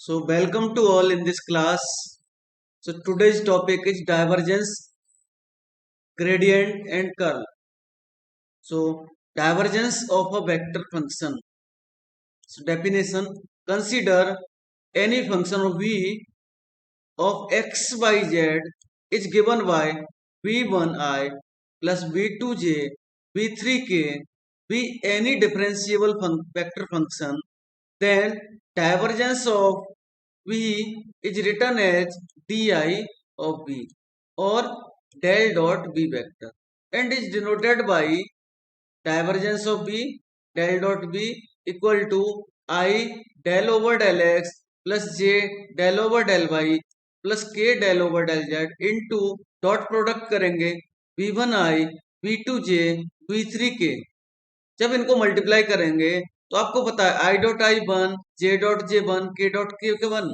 So welcome to all in this class. So today's topic is divergence, gradient and curl. So divergence of a vector function. So definition: consider any function of v of x y z is given by v1I plus v2j v3k be any differentiable vector function, then divergence of v is written as di of v or del dot v vector and is denoted by divergence of v del dot v equal to I del over del x plus j del over del y plus k del over del z into dot product करेंगे v1i v2j v3k। जब इनको multiply करेंगे तो आपको पता है i dot I one, J dot J one, के dot के one.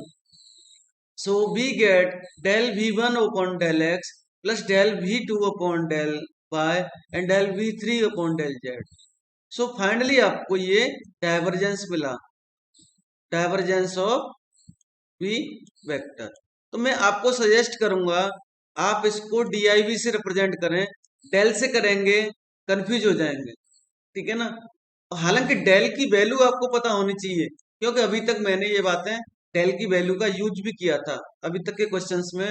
So we get del v1 upon del x plus del v2 upon del y and del v3 upon del z. So finally आपको ये divergence मिला, divergence of v vector. तो मैं आपको suggest करूंगा आप इसको div से रिप्रेजेंट करें, डेल से करेंगे कंफ्यूज हो जाएंगे, ठीक है ना। हालांकि डेल की वैल्यू आपको पता होनी चाहिए क्योंकि अभी तक मैंने ये बातें डेल की वैल्यू का यूज भी किया था, अभी तक के क्वेश्चंस में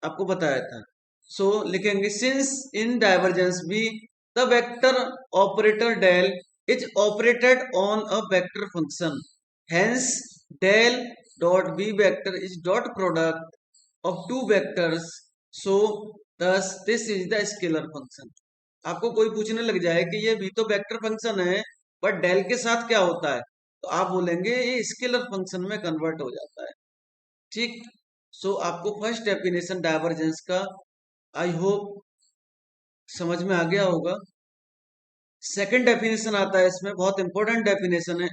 आपको बताया था। सो लिखेंगे since in divergence B the vector operator del is operated on a vector function, hence del dot B vector is dot product of two vectors, so thus this is the scalar function. आपको कोई पूछने लग जाए कि ये भी तो vector function है बट डेल के साथ क्या होता है, तो आप बोलेंगे ये स्केलर फंक्शन में कन्वर्ट हो जाता है, ठीक। सो आपको फर्स्ट डेफिनेशन डाइवर्जेंस का आई होप समझ में आ गया होगा। सेकंड डेफिनेशन आता है, इसमें बहुत इंपॉर्टेंट डेफिनेशन है,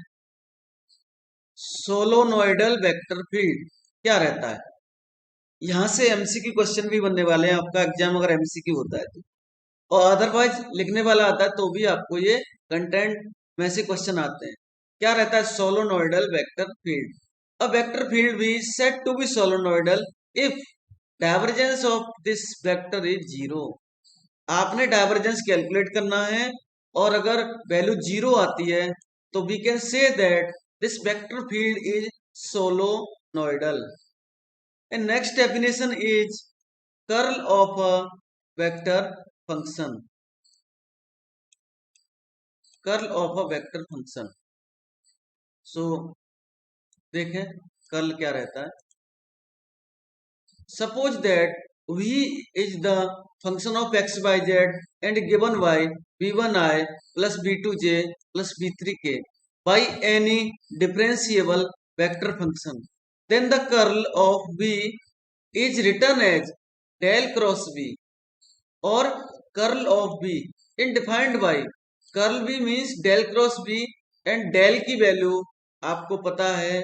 सोलोनॉइडल वेक्टर फील्ड क्या रहता है। यहां से एमसीक्यू क्वेश्चन भी बनने वाले हैं, आपका एग्जाम अगर एमसीक्यू होता है तो, और अदरवाइज लिखने वाला आता है तो भी आपको ये कंटेंट में से क्वेश्चन आते हैं। क्या रहता है solenoidal vector field. A vector field भी set to be solenoidal if divergence of this vector is zero. आपने डाइवर्जेंस कैलकुलेट करना है और अगर वैल्यू जीरो आती है तो we can say that this vector field is solenoidal. And next definition is curl of a vector function, curl of a vector function. So देखें curl क्या रहता है। Suppose that v is the function of x by z and given by v1i plus v2j plus v3k by any differentiable vector function, then the curl of v is written as del cross v or curl of v in defined by curl v means del cross v and del की वैल्यू आपको पता है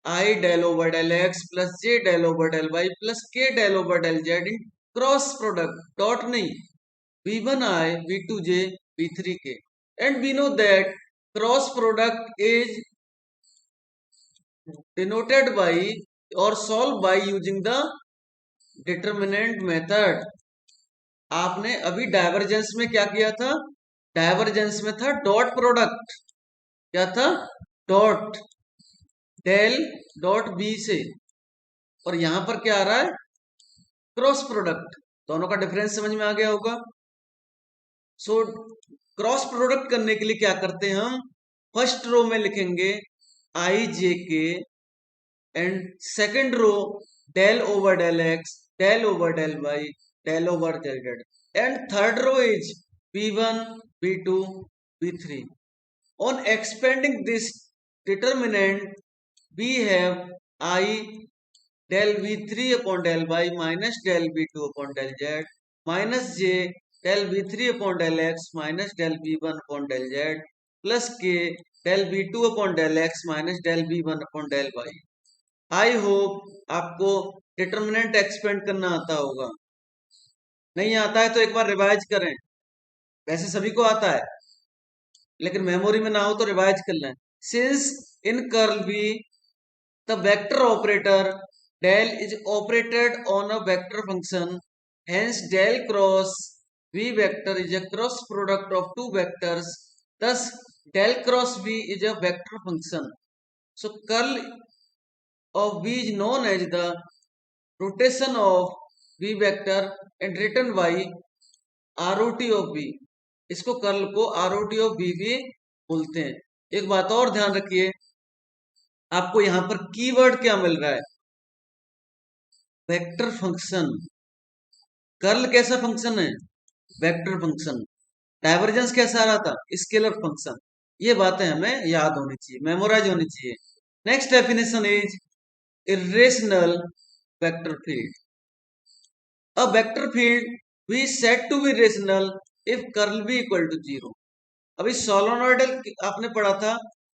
I del over del x plus J del over del Y plus K del over del Z in cross product dot नहीं v1i v2j v3k and we know that cross product is denoted by or solved by using the determinant method। आपने अभी divergence में क्या किया था, divergence में था dot product, क्या था डॉट डेल डॉट बी से, और यहां पर क्या आ रहा है क्रॉस प्रोडक्ट, दोनों का डिफरेंस समझ में आ गया होगा। सो क्रॉस प्रोडक्ट करने के लिए क्या करते हैं हम, फर्स्ट रो में लिखेंगे i j k and second row del over del x del over del y del over del Z and third row is v1 v2 v3। on expanding this determinant we have I del v3 upon del y minus del v2 upon del z minus j del v3 upon del x minus del v1 upon del z plus k del v2 upon del x minus del v1 upon del y। I hope आपको determinant expand करना आता होगा, नहीं आता है तो एक बार revise करें, वैसे सभी को आता है लेकिन मेमोरी में ना हो तो रिवाइज कर लें। Since in curl b The vector operator del is operated on a vector function. Hence, del cross v vector is a cross product of two vectors. Thus, del cross v is a vector function. So, curl of v is known as the rotation of v vector and written by ROT of v. इसको curl को ROT of v भी बोलते हैं. एक बात और ध्यान रखिए, आपको यहां पर कीवर्ड क्या मिल रहा है? Vector function. कर्ल कैसा फंक्शन है? Vector function. डाइवर्जेंस कैसा आ रहा था? Scalar function. ये बातें हमें याद होनी चाहिए, मेमोराइज होनी चाहिए. Next definition is irrational vector field. A vector field we is said to be rational if curl v equal to 0. अभी सोलोनॉइडल आपने पढ़ा था,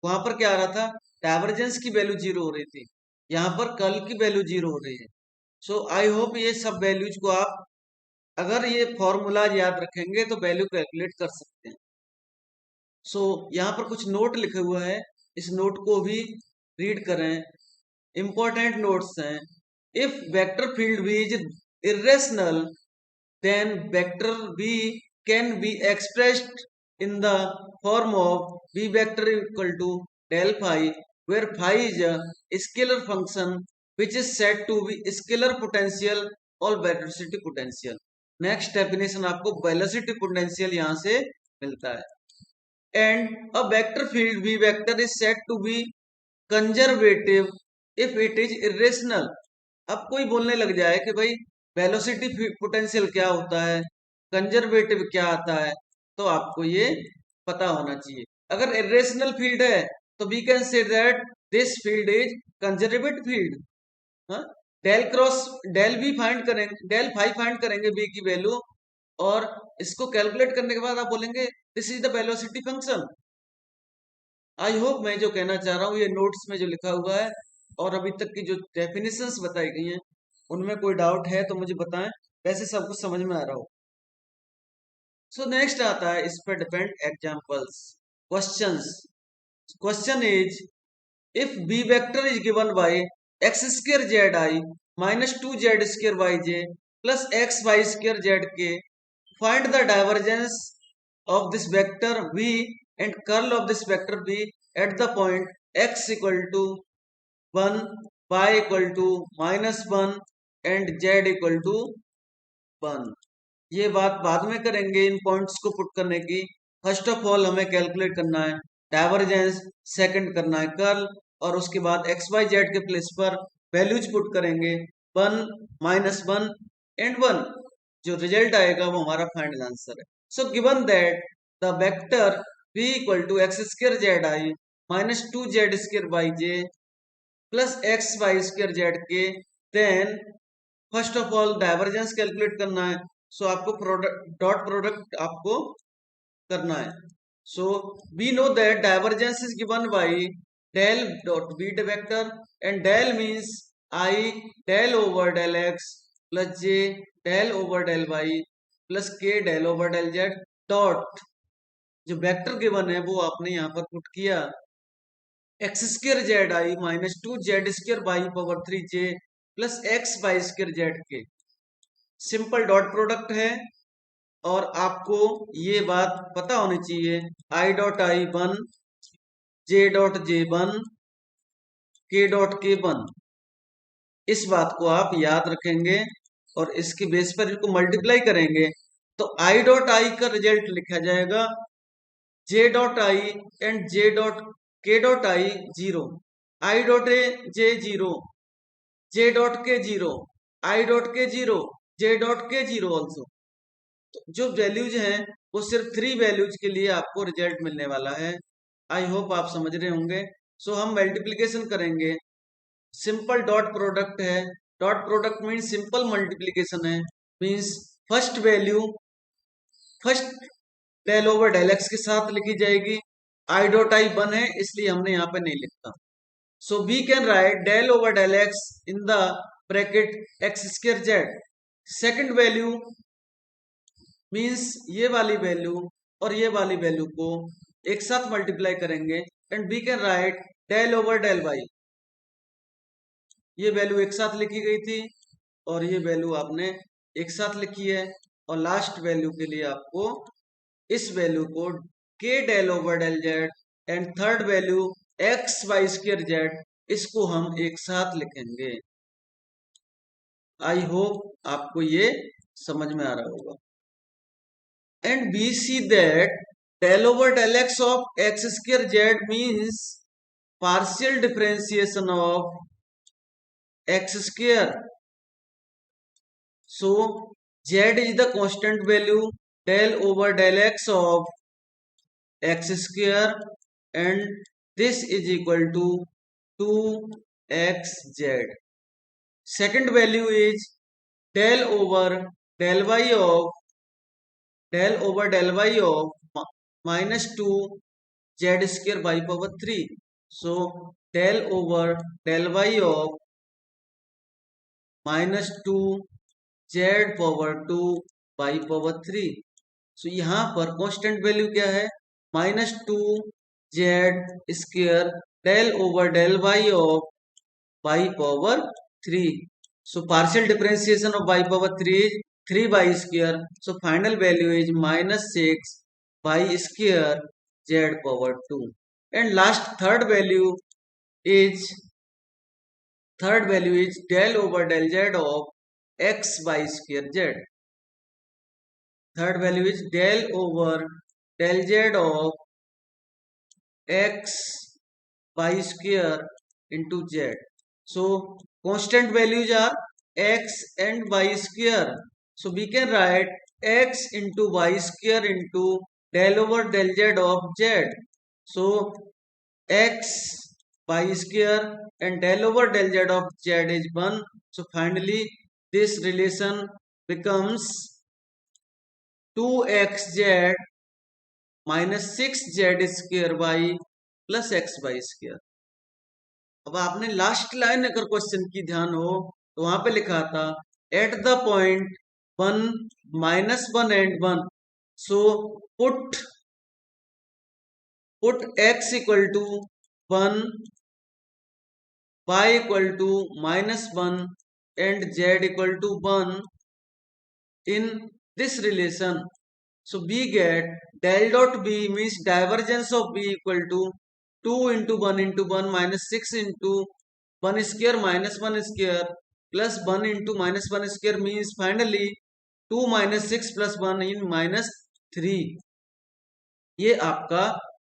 वहां पर क्या आ रहा था? डाइवर्जेंस की वैल्यू 0 हो रही थी. यहां पर कर्ल की वैल्यू 0 हो रही है. सो आई होप ये सब वैल्यूज को आप अगर ये फॉर्मूला याद रखेंगे तो वैल्यू कैलकुलेट कर सकते हैं. सो यहाँ पर कुछ नोट लिखे हुए हैं, इस नोट को भी रीड करें. इंपॉर्टेंट नोट्स हैं. If vector field v is irrational, then vector v can be expressed in the form of v vector equal to del phi, where phi is a scalar function which is said to be scalar potential or velocity potential. Next definition आपको velocity potential यहां से मिलता है. And a vector field v vector is said to be conservative if it is irrational. अब कोई बोलने लग जाए कि भाई वेलोसिटी पोटेंशियल क्या होता है, कंजर्वेटिव क्या आता है, तो आपको ये पता होना चाहिए. अगर इरेशनल फील्ड है तो we can say that this field is conservative field. Del cross del v find करेंगे, डेल फाई फाइंड करेंगे बी की वैल्यू, और इसको कैलकुलेट करने के बाद आप बोलेंगे this is the velocity function. I hope मैं जो कहना चाह रहा हूँ ये नोट्स में जो लिखा हुआ है और अभी तक की जो डेफिनेशंस बताई गई हैं उनमें कोई डाउट है तो मुझे बताएं, वैसे सब कुछ समझ में आ रहा हो. सो नेक्स्ट आता है इस पर depend examples, questions. Question is if b vector is given by x square zi minus 2z square yj plus x y square zk, find the divergence of this vector v and curl of this vector v at the point x equal to 1, y equal to minus 1 and z equal to 1. ये बात बाद में करेंगे इन points को put करने की. First of all हमें calculate करना है डाइवर्जेंस, सेकंड करना है कर्ल, और उसके बाद एक्स वाई जेड के प्लेस पर वैल्यूज पुट करेंगे 1, -1 एंड 1. जो रिजल्ट आएगा वो हमारा फाइनल आंसर है. So given that the vector v equal to X square Z I minus 2z square Y J plus x Y square Z K, then first of all divergence calculate करना है. So आपको dot product आपको करना है. So we know that divergence is given by del dot b vector, and del means I del over del x plus j del over del y plus k del over del z dot. जो vector given है वो आपने यहाँ पर put किया x square Z I minus 2z square Y power 3j plus x Y square Z k. Simple dot product है और आपको ये बात पता होनी चाहिए आई डॉट आई 1, जे डॉट जे 1, के डॉट के 1. इस बात को आप याद रखेंगे और इसके बेस पर इसको मल्टीप्लाई करेंगे तो आई डॉट आई का रिजल्ट लिखा जाएगा J dot I and J dot K dot I 0, I dot A J 0, J dot K 0, I dot K 0, J dot K 0 also. तो जो वैल्यूज हैं वो सिर्फ 3 वैल्यूज के लिए आपको रिजल्ट मिलने वाला है. आई होप आप समझ रहे होंगे. सो हम मल्टीप्लीकेशन करेंगे, सिंपल डॉट प्रोडक्ट है. Dot product means simple multiplication है, means first value first del over del X के साथ लिखी जाएगी. आई डॉट आई 1 है इसलिए हमने यहाँ पे नहीं लिखता. So we can write del over del x in the bracket x square z. Second value means ये वाली वैल्यू और ये वाली वैल्यू को एक साथ मल्टीप्लाई करेंगे and we can write del over del y. ये वैल्यू एक साथ लिखी गई थी और ये वैल्यू आपने एक साथ लिखी है, और लास्ट वैल्यू के लिए आपको इस वैल्यू को के del over del Z and third value x Y square z, इसको हम एक साथ लिखेंगे। आई होप आपको ये समझ में आ रहा होगा। And we see that del over del x of x square z means partial differentiation of x square. So z is the constant value del over del x of x square, and this is equal to 2xz. Second value is del over del y of minus 2 z square by power 3. So del over del y of minus 2 z power 2 by power 3. So यहाँ पर constant value क्या है, minus 2 z square del over del y of y power 3. So partial differentiation of y power 3 is 3y square. So final value is minus 6y square z power 2. And last third value is del over del z of x y square z. Third value is del over del z of x y square into z. So constant values are x and y square. So we can write x into y square into del over del z of z. So x y square and del over del z of z is 1. So finally this relation becomes 2xz minus 6z square y plus xy square. अब आपने last line अगर question की ध्यान हो तो वहां पे लिखा था at the point 1 minus 1 and 1. So put x equal to 1, y equal to minus 1 and z equal to 1 in this relation. So we get del dot b means divergence of b equal to 2 into 1 into 1 minus 6 into 1 square minus 1 square plus 1 into minus 1 square means finally 2 minus 6 plus 1 in minus 3. ये आपका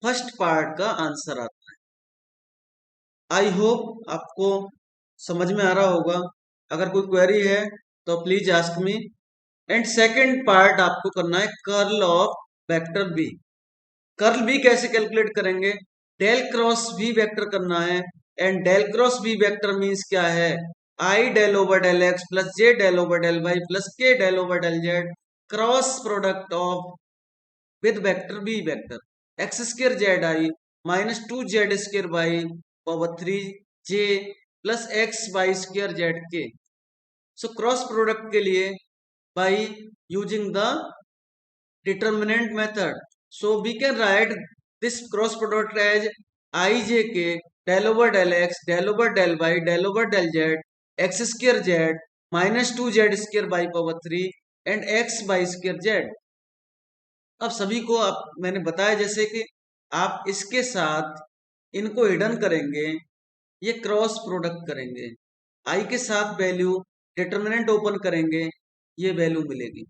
first part का answer आता है। I hope आपको समझ में आ रहा होगा। अगर कोई क्वेरी है तो please ask me. And second part आपको करना है curl of vector B. Curl B कैसे कैलकुलेट करेंगे, डेल क्रॉस बी वेक्टर करना है। And del cross B vector means क्या है, I del over del x plus J del over del Y plus K del over del Z cross product of with vector B vector X square Z I minus 2 Z square Y power 3 J plus x Y square Z K. So cross product के लिए by using the determinant method. So we can write this cross product as ijk del over del x del over del y del over del z x square z minus 2 z square by power 3 and x by square z. अब सभी को आप मैंने बताया जैसे कि आप इसके साथ इनको हिडन करेंगे, ये क्रॉस प्रोडक्ट करेंगे, आई के साथ वैल्यू डिटर्मिनेंट ओपन करेंगे, ये वैल्यू मिलेगी।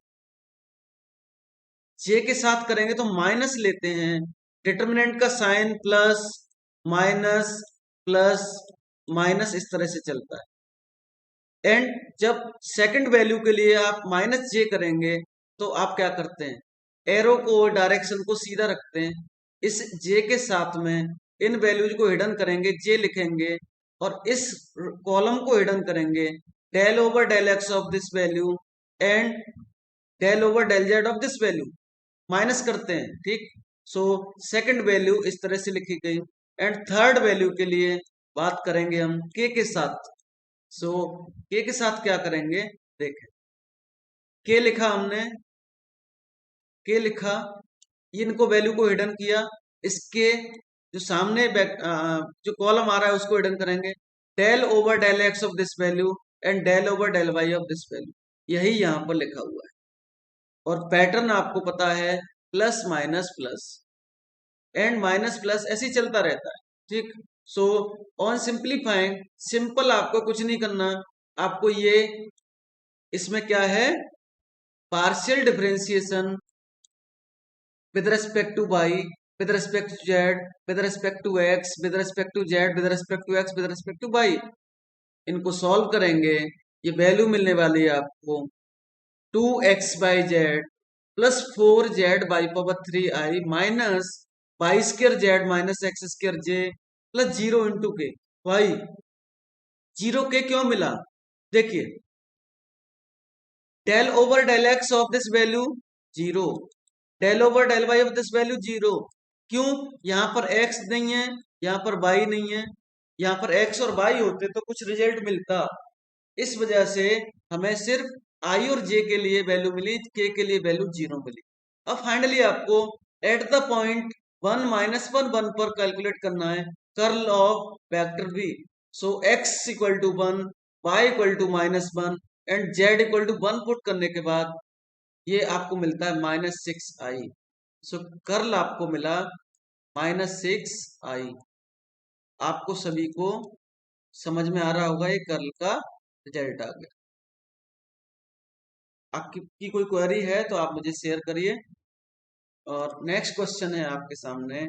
जे के साथ करेंगे तो माइनस लेते हैं, डिटर्मिनेंट का साइन प्लस माइनस इस तरह से चलता है। एंड जब सेकंड वैल्यू के लिए आप माइनस जे करेंगे तो आप क्या करते हैं, एरो को डायरेक्शन को सीधा रखते हैं, इस जे के साथ में इन वैल्यूज को हिडन करेंगे, जे लिखेंगे और इस कॉलम को हिडन करेंगे, del over del x of this value and del over del z of this value minus करते हैं। ठीक, सो सेकंड वैल्यू इस तरह से लिखी गई। एंड थर्ड वैल्यू के लिए बात करेंगे हम के साथ। सो के साथ क्या करेंगे, देखें, के लिखा हमने, के लिखा, इनको वैल्यू को हिडन किया, इसके जो सामने जो कॉलम आ रहा है उसको हिडन करेंगे, del over del x of this value and del over del y of this value, यही यहाँ पर लिखा हुआ है। और पैटर्न आपको पता है प्लस एंड माइनस प्लस ऐसे ही चलता रहता है। ठीक, सो ऑन सिंप्लीफाइंग, सिंपल आपको कुछ नहीं करना, आपको ये इसमें क्या है, partial differentiation with respect to y, with respect to z, with respect to x, with respect to z, with respect to x, with respect to y, इनको सॉल्व करेंगे, ये वैल्यू मिलने वाली है आपको 2x by z plus 4z by power 3i minus y square z minus x square j plus 0 into k y. 0 k क्यों मिला, देखिए del over del x of this value 0, del over del y of this value 0। क्यों, यहां पर x नहीं है, यहां पर y नहीं है, यहां पर x और y होते तो कुछ रिजल्ट मिलता, इस वजह से हमें सिर्फ i और j के लिए वैल्यू मिली, k के लिए वैल्यू 0 मिली। अब फाइनली आपको एट द पॉइंट 1 माइनस 1 पर कैलकुलेट करना है curl of vector v। So x equal to 1, y equal to -1 and z equal to 1 put करने के बाद ये आपको मिलता है -6i। सो कर्ल आपको मिला -6i। आपको सभी को समझ में आ रहा होगा, ये कर्ल का रिजल्ट आ गया। आपकी कोई क्वेरी है तो आप मुझे शेयर करिए। और नेक्स्ट क्वेश्चन है आपके सामने,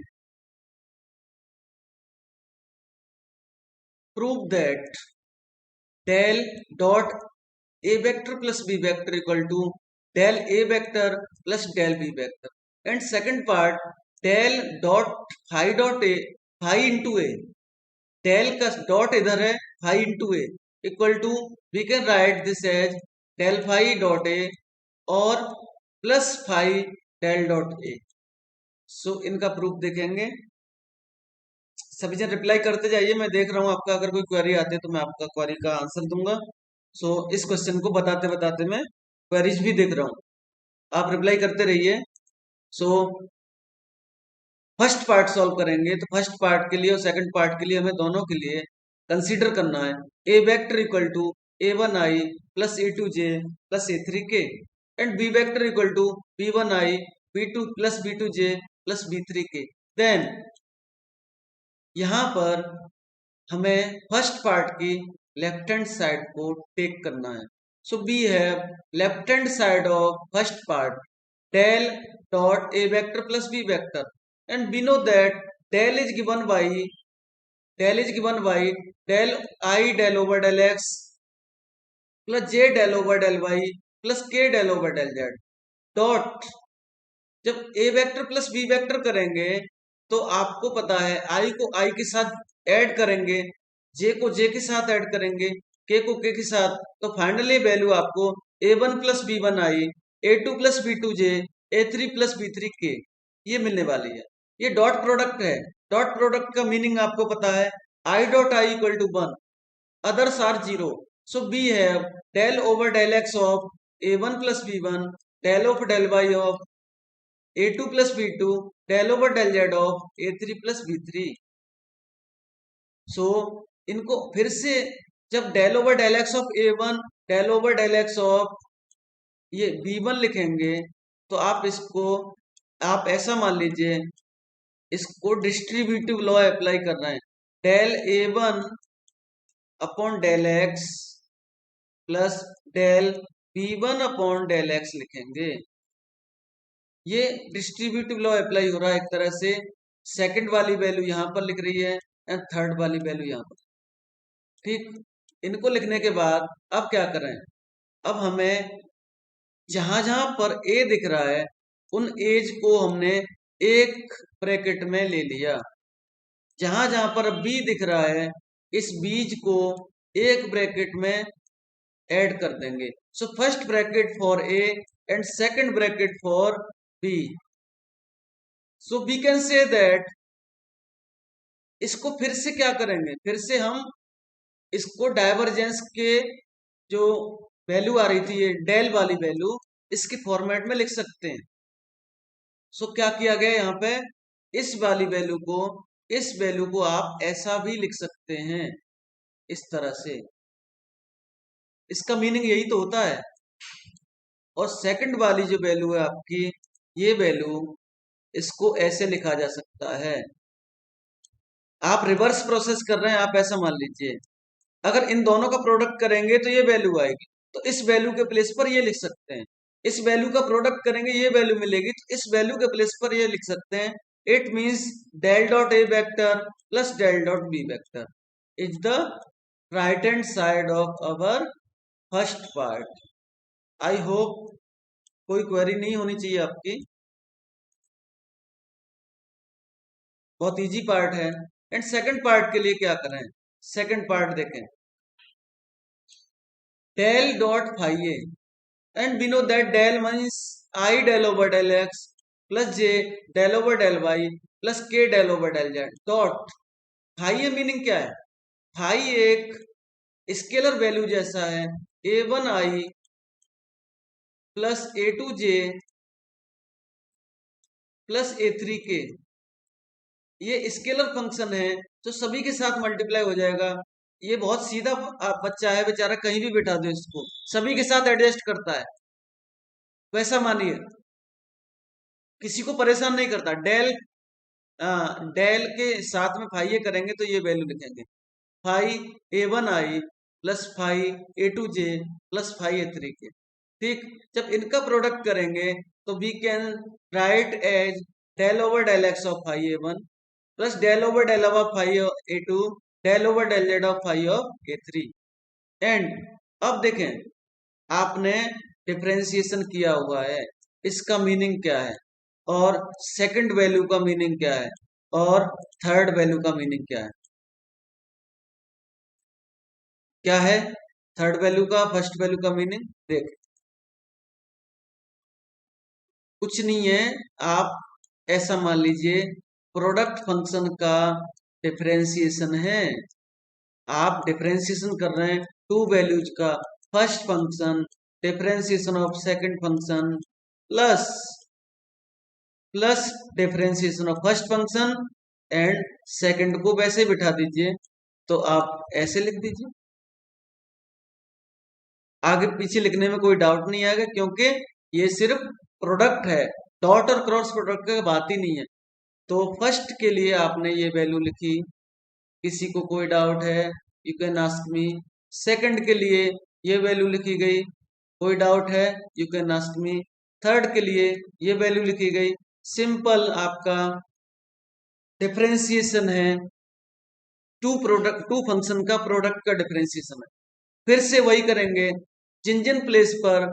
prove that del dot A vector plus B vector equal to del A vector plus del B vector. And second part, del dot phi dot A phi into A, del का dot इधर है, phi into A equal to, we can write this as del phi dot A और plus phi del dot A. So इनका proof देखेंगे। सभी जन reply करते जाइए, मैं देख रहा हूँ आपका अगर कोई क्वेरी आती है तो मैं आपका क्वेरी का आंसर दूंगा। सो इस क्वेश्चन को बताते बताते मैं क्वेरीज भी देख रहा हूँ, आप रिप्लाई करते रहिए। सो फर्स्ट पार्ट सॉल्व करेंगे, तो फर्स्ट पार्ट के लिए और सेकंड पार्ट के लिए हमें दोनों के लिए कंसीडर करना है A vector equal to a1i plus a2j plus a3k and B vector equal to b1i b2 plus b2j plus b3k। Then यहाँ पर हमें फर्स्ट पार्ट की लेफ्ट हैंड साइड को टेक करना है। So we have left hand side of first part del dot A vector plus B vector and we know that del is given by del I del over del x plus J del over del Y plus K del over del Z dot, जब A vector plus B vector करेंगे तो आपको पता है आई को आई के साथ add करेंगे, जे को जे के साथ ऐड करेंगे, के को के के साथ, तो फाइनली वैल्यू आपको a1 plus b one i, a2 plus b two j, a3 plus b three k, ये मिलने वाली है। ये डॉट प्रोडक्ट है, डॉट प्रोडक्ट का मीनिंग आपको पता है i dot i equal to 1, others are 0। So we have del over del x of a1 plus b1, del of del y of a2 plus b2, del over del z of a3 plus b3। सो इनको फिर से जब del over del x of a1 del over del x of ये b1 लिखेंगे तो आप इसको आप ऐसा मान लीजिए, इसको डिस्ट्रीब्यूटिव लॉ अप्लाई करना है, del a1 upon del x plus del b1 upon del x लिखेंगे। ये डिस्ट्रीब्यूटिव लॉ अप्लाई हो रहा है एक तरह से, सेकंड वाली वैल्यू यहां पर लिख रही है एंड थर्ड वाली वैल्यू यहां पर। ठीक, इनको लिखने के बाद अब क्या करें, अब हमें जहां जहां पर ए दिख रहा है उन एज को हमने एक ब्रैकेट में ले लिया, जहां जहां पर बी दिख रहा है इस बीज को एक ब्रैकेट में ऐड कर देंगे। So first bracket for a and second bracket for b. So we can say that, इसको फिर से क्या करेंगे, फिर से हम इसको डाइवर्जेंस के जो वैल्यू आ रही थी ये डेल वाली वैल्यू, इसके फॉर्मेट में लिख सकते हैं। सो क्या किया गया यहाँ पे, इस वाली वैल्यू को, इस वैल्यू को आप ऐसा भी लिख सकते हैं, इस तरह से, इसका मीनिंग यही तो होता है। और सेकंड वाली जो वैल्यू है आपकी, ये वैल्यू, इसको ऐसे लिखा जा सकता है। आप रिवर्स प्रोसेस कर रहे हैं, आप ऐसा मान लीजिए, अगर इन दोनों का प्रोडक्ट करेंगे तो ये वैल्यू आएगी, तो इस वैल्यू के प्लेस पर ये लिख सकते हैं। इस वैल्यू का प्रोडक्ट करेंगे, ये वैल्यू मिलेगी, तो इस वैल्यू के प्लेस पर ये लिख सकते हैं। It means del dot A vector plus del dot B vector is the right hand side of our first part. I hope कोई क्वेरी नहीं होनी चाहिए आपकी, बहुत इजी पार्ट है। एंड सेकंड पार्ट के लिए क्या करें, सेकंड पार्ट देखें, del dot phi a, and we know that del means I del over del x plus j del over del y plus k del over del z dot phi a meaning क्या है, phi एक scalar value जैसा है, a1i plus a2j plus a3k, ये scalar function है जो सभी के साथ मल्टीप्लाई हो जाएगा। ये बहुत सीधा बच्चा है बेचारा, कहीं भी बिठा दो इसको, सभी के साथ एडजस्ट करता है, वैसा मानिए, किसी को परेशान नहीं करता। डेल डेल के साथ में फाई ए करेंगे तो ये वैल्यू लिखेंगे, phi a1i plus phi a2j plus phi a3k। ठीक, जब इनका प्रोडक्ट करेंगे तो we can write as del over del x of phi a1 plus del over del of phi a2 del over del z of phi of a3। And अब देखें, आपने differentiation किया हुआ है, इसका मीनिंग क्या है, और सेकंड वैल्यू का मीनिंग क्या है, और थर्ड वैल्यू का मीनिंग क्या है, क्या है थर्ड वैल्यू का फर्स्ट वैल्यू का मीनिंग देख, कुछ नहीं है। आप ऐसा मान लीजिए प्रोडक्ट फंक्शन का डिफरेंशिएशन है, आप डिफरेंशिएशन कर रहे हैं टू वैल्यूज का, first function differentiation of second function plus differentiation of first function and second को वैसे बिठा दीजिए, तो आप ऐसे लिख दीजिए, आगे पीछे लिखने में कोई डाउट नहीं आएगा, क्योंकि ये सिर्फ प्रोडक्ट है, डॉट और क्रॉस प्रोडक्ट की बात ही नहीं है। तो फर्स्ट के लिए आपने ये वैल्यू लिखी, किसी को कोई डाउट है you can ask me. Second के लिए ये वैल्यू लिखी गई, कोई डाउट है you can ask me. Third के लिए ये वैल्यू लिखी गई, सिंपल आपका डिफरेंशिएशन है, टू फंक्शन का प्रोडक्ट का डिफरेंशिएशन है। फिर से वही करेंगे, जिन जिन प्लेस पर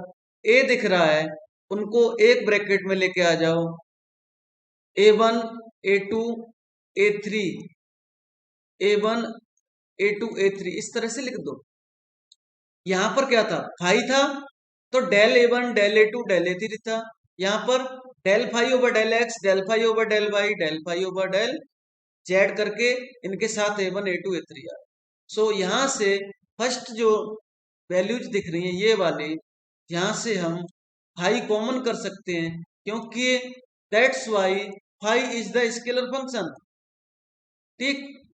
ए दिख रहा है उनको एक ब्रैकेट में लेके आ जाओ, a1 a2 a3 a1 a2 a3 इस तरह से लिख दो। यहां पर क्या था, फाई था, तो del a1 del a2 del a3 था। यहां पर del phi over del x del phi over del y del phi over del z करके इनके साथ a1 a2 a3 आ। सो यहां से फर्स्ट जो वैल्यूज दिख रही हैं ये वाली, यहां से हम फाई कॉमन कर सकते हैं, क्योंकि that's why phi is the scalar function. ठीक,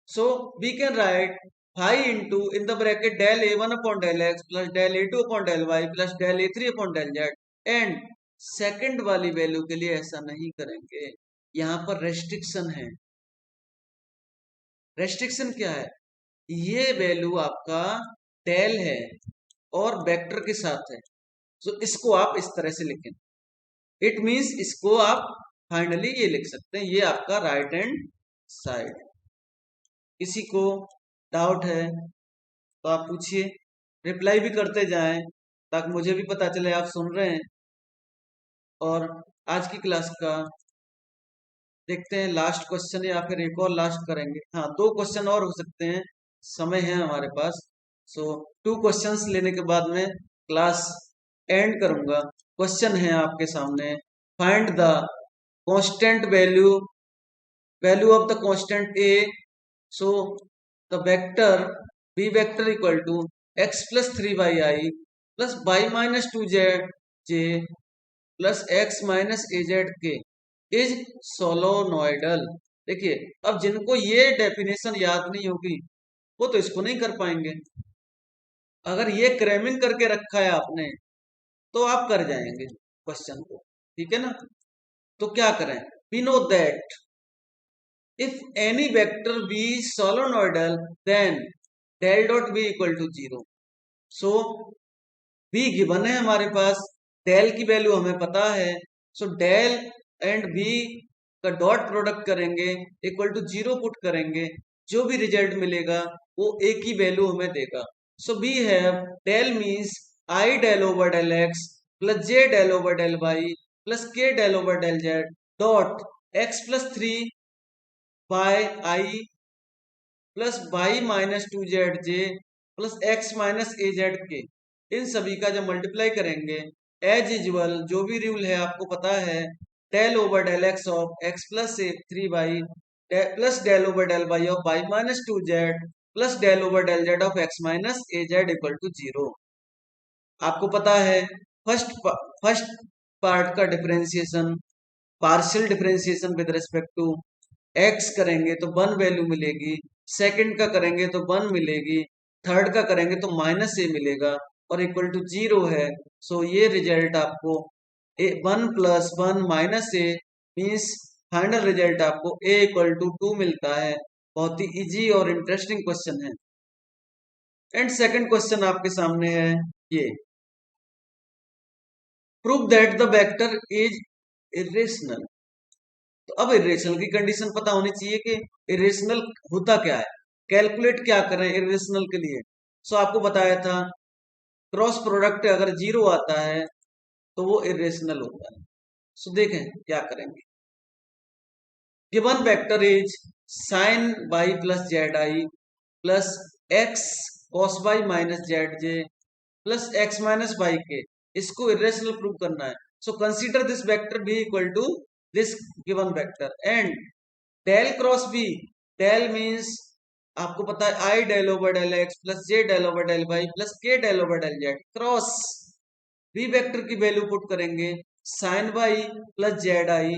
so we can write phi into in the bracket del a1 upon del x plus del a2 upon del Y plus del a3 upon del Z. And second वाली value के लिए ऐसा नहीं करेंगे, यहां पर restriction है। रेस्ट्रिक्शन क्या है, ये वैल्यू आपका डेल है और वेक्टर के साथ है, तो इसको आप इस तरह से लिखें, इट मींस इसको आप फाइनली ये लिख सकते हैं, ये आपका राइट हैंड साइड। किसी को डाउट है तो आप पूछिए, रिप्लाई भी करते जाएं ताकि मुझे भी पता चले आप सुन रहे हैं। और आज की क्लास का देखते हैं लास्ट क्वेश्चन, या फिर एक और लास्ट करेंगे, हाँ 2 क्वेश्चन और हो सकते हैं, समय है हमारे पास। सो 2 क्वेश्चंस लेने के बाद में क्लास एंड करूंगा। क्वेश्चन है आपके सामने, find the constant value of the constant a. So the vector B vector equal to x plus 3y plus y minus 2z plus x minus az k is solenoidal. देखिए, अब जिनको ये definition याद नहीं होगी वो तो इसको नहीं कर पाएंगे। अगर ये क्रैमिंग करके रखा है आपने तो आप कर जाएंगे क्वेश्चन को, ठीक है ना। तो क्या करें, we know that if any vector B solenoidal then del dot B equal to 0। So B given है हमारे पास, डेल की वैल्यू हमें पता है। सो डेल एंड बी का डॉट प्रोडक्ट करेंगे, इक्वल टू 0 पुट करेंगे, जो भी रिजल्ट मिलेगा वो एक ही वैल्यू हमें देगा। So we have del means I del over del x plus J del over del Y plus K del over del Z dot X plus 3 by I plus Y minus 2 Z J plus X minus A Z K. इन सभी का जब multiply करेंगे, as usual जो भी rule है आपको पता है, del over del x of x plus a 3 y plus del over del y of y minus 2 z plus del over del z of x minus A z equal to 0। आपको पता है first part का differentiation, partial differentiation with respect to x करेंगे तो 1 value मिलेगी, second का करेंगे तो 1 मिलेगी, थर्ड का करेंगे तो माइनस ए मिलेगा और इक्वल टू 0 है। सो ये रिजल्ट आपको 1 प्लस 1 माइनस ए मीन्स फाइनल रिजल्ट आपको ए इक्वल टू 2 मिलता है। बहुत ही इजी और इंटरेस्टिंग क्वेश्चन है। एंड सेकंड क्वेश्चन आपके सामने है ये, prove that the vector is irrational. तो अब इरेशनल की कंडीशन पता होनी चाहिए कि इरेशनल होता क्या है, कैलकुलेट क्या करें इरेशनल के लिए। सो आपको बताया था क्रॉस प्रोडक्ट अगर 0 आता है तो वो इरेशनल होता है। सो देखें क्या करेंगे, given vector is sine Y plus Z I plus X cos Y minus Z J plus X minus Y K, इसको इरेशनल प्रूव करना है। So consider this vector B equal to this given vector and del cross B, del means आपको पता है I del over del x plus J del over del Y plus K del over del Z, cross B vector की value put करेंगे, sine Y plus Z I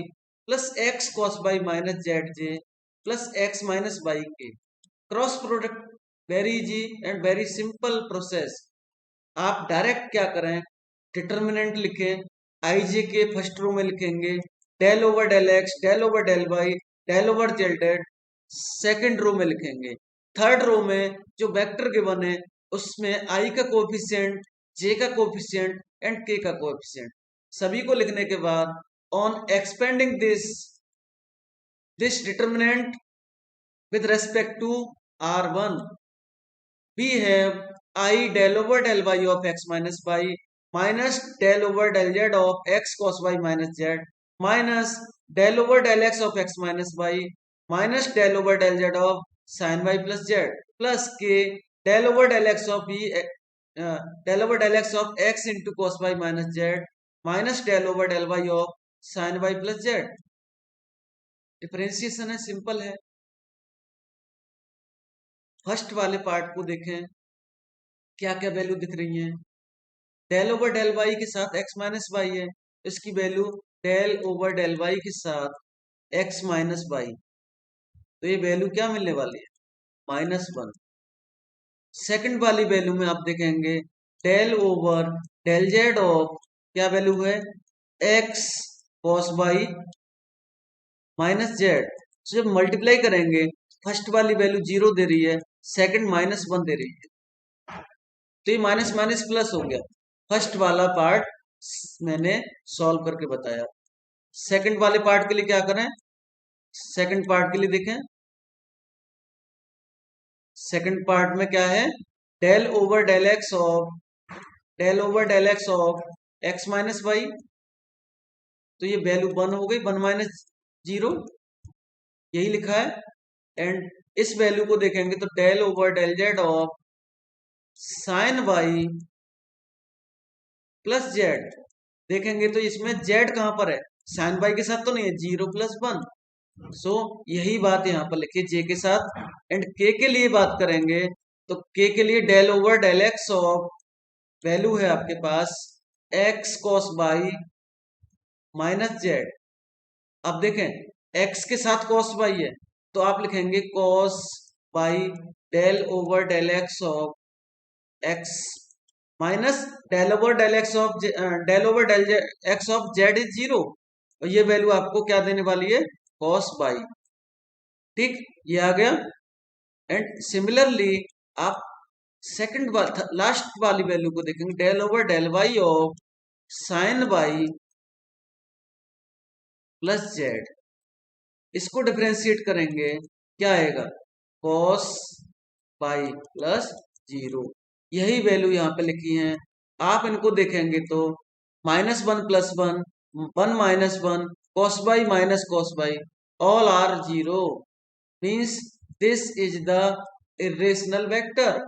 plus X cos Y minus Z J plus X minus Y K, cross product. Very easy and very simple process. आप direct क्या करें, determinant लिखें, आई j के first row में लिखेंगे del over del x del over del y del over z z, second row में लिखेंगे। Third row में जो वेक्टर गिवन है उसमें आई का कोएफिशिएंट, जे का कोएफिशिएंट एंड के का कोएफिशिएंट, सभी को लिखने के बाद on expanding this determinant with respect to R1, we have I del over del y of x minus y minus del over del z of x cos y minus z minus del over del x of x minus y minus del over del z of sin y plus z plus k del over del x of del over del x of x into cos y minus z minus del over del y of sin y plus z। Differentiation है, simple है। First वाले part को देखें, क्या क्या value दिख रही है, डेल ओवर डेल वाई के साथ एक्स माइनस वाई है, इसकी value del over del y के साथ एक्स माइनस वाई, तो ये वैल्यू क्या मिलने वाली है, -1। सेकंड वाली वैल्यू में आप देखेंगे del over del z of, क्या वैल्यू है, x cos Y minus z. जब मल्टीप्लाई करेंगे फर्स्ट वाली वैल्यू 0 दे रही है, सेकंड -1 दे रही है, तो ये माइनस माइनस प्लस हो गया। फर्स्ट वाला पार्ट मैंने सॉल्व करके बताया। सेकंड वाले पार्ट के लिए क्या करें, सेकंड पार्ट के लिए देखें, सेकंड पार्ट में क्या है, del over del x of, del over del x of x minus y, तो ये वैल्यू 1 हो गई, 1 माइनस 0 यही लिखा है। एंड इस वैल्यू को देखेंगे तो del over del z of sine Y plus z, देखेंगे तो इसमें जेड कहां पर है, साइन वाई के साथ तो नहीं है, 0 + 1। सो यही बात यहाँ पर लिखिए जे के साथ। एंड के लिए बात करेंगे तो के लिए del over del x of, value है आपके पास X cos Y minus Z. अब देखें एक्स के साथ कॉस वाई है तो आप लिखेंगे cos y del over del x of x minus del over del x of z is zero, और ये वैल्यू आपको क्या देने वाली है, कॉस बाई। ठीक, ये आ गया। एंड सिमिलरली आप सेकंड लास्ट वाली वैल्यू को देखेंगे, del over del y of sine Y plus z, इसको डिफरेंशिएट करेंगे, क्या आएगा, कॉस पाई प्लस जीरो। यही वैल्यू यहाँ पे लिखी है। आप इनको देखेंगे तो -1 + 1, 1 - 1, cos by minus cos by, all are zero, means this is the irrational vector.